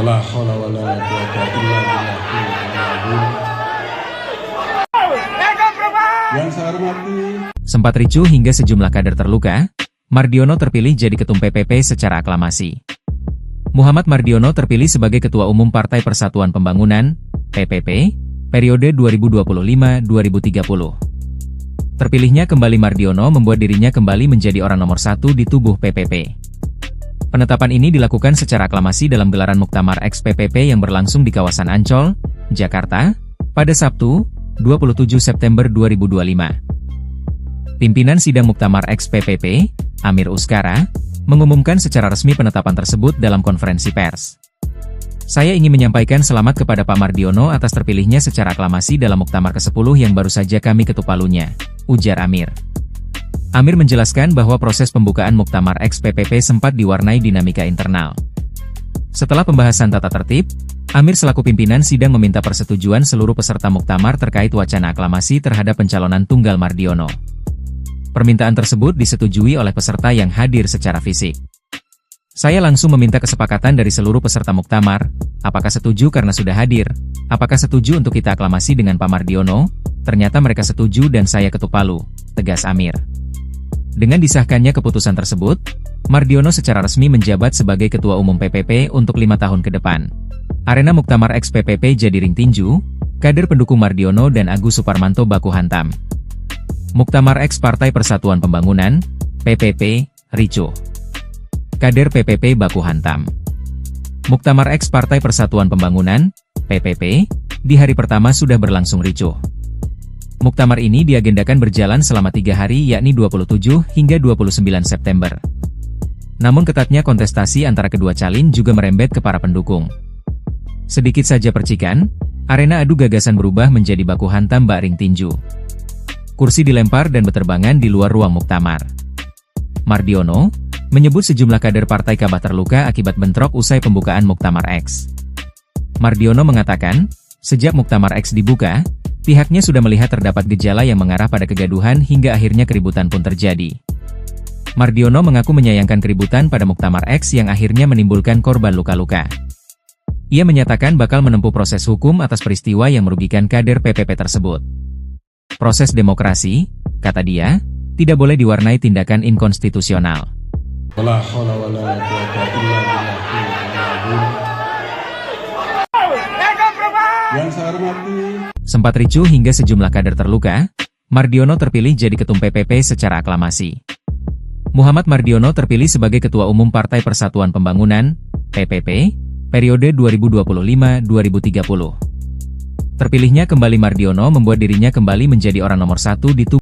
Wala haula wala quwwata illa billah. Yang saya hormati, sempat ricuh hingga sejumlah kader terluka, Mardiono terpilih jadi ketum PPP secara aklamasi. Muhammad Mardiono terpilih sebagai Ketua Umum Partai Persatuan Pembangunan, PPP, periode 2025-2030. Terpilihnya kembali Mardiono membuat dirinya kembali menjadi orang nomor satu di tubuh PPP. Penetapan ini dilakukan secara aklamasi dalam gelaran Muktamar X PPP yang berlangsung di kawasan Ancol, Jakarta, pada Sabtu, 27 September 2025. Pimpinan Sidang Muktamar X PPP, Amir Uskara, mengumumkan secara resmi penetapan tersebut dalam konferensi pers. Saya ingin menyampaikan selamat kepada Pak Mardiono atas terpilihnya secara aklamasi dalam Muktamar ke-10 yang baru saja kami ketuk palunya, ujar Amir. Amir menjelaskan bahwa proses pembukaan Muktamar X PPP sempat diwarnai dinamika internal. Setelah pembahasan tata tertib, Amir selaku pimpinan sidang meminta persetujuan seluruh peserta Muktamar terkait wacana aklamasi terhadap pencalonan tunggal Mardiono. Permintaan tersebut disetujui oleh peserta yang hadir secara fisik. Saya langsung meminta kesepakatan dari seluruh peserta Muktamar, apakah setuju karena sudah hadir, apakah setuju untuk kita aklamasi dengan Pak Mardiono, ternyata mereka setuju dan saya ketuk palu, tegas Amir. Dengan disahkannya keputusan tersebut, Mardiono secara resmi menjabat sebagai Ketua Umum PPP untuk 5 tahun ke depan. Arena Muktamar X PPP jadi ring tinju, kader pendukung Mardiono dan Agus Suparmanto baku hantam. Muktamar X Partai Persatuan Pembangunan, PPP, ricuh. Kader PPP baku hantam. Muktamar X Partai Persatuan Pembangunan, PPP, di hari pertama sudah berlangsung ricuh. Muktamar ini diagendakan berjalan selama 3 hari yakni 27 hingga 29 September. Namun ketatnya kontestasi antara kedua calon juga merembet ke para pendukung. Sedikit saja percikan, arena adu gagasan berubah menjadi baku hantam bak ring tinju. Kursi dilempar dan berterbangan di luar ruang Muktamar. Mardiono menyebut sejumlah kader partai Kabah terluka akibat bentrok usai pembukaan Muktamar X. Mardiono mengatakan, sejak Muktamar X dibuka, pihaknya sudah melihat terdapat gejala yang mengarah pada kegaduhan hingga akhirnya keributan pun terjadi. Mardiono mengaku menyayangkan keributan pada Muktamar X yang akhirnya menimbulkan korban luka-luka. Ia menyatakan bakal menempuh proses hukum atas peristiwa yang merugikan kader PPP tersebut. Proses demokrasi, kata dia, tidak boleh diwarnai tindakan inkonstitusional. wala haula wala quwwata illa billah. Yang saya hormati, Sempat ricuh hingga sejumlah kader terluka, Mardiono terpilih jadi ketum PPP secara aklamasi. Muhammad Mardiono terpilih sebagai Ketua Umum Partai Persatuan Pembangunan, PPP, periode 2025-2030. Terpilihnya kembali Mardiono membuat dirinya kembali menjadi orang nomor satu di tubuh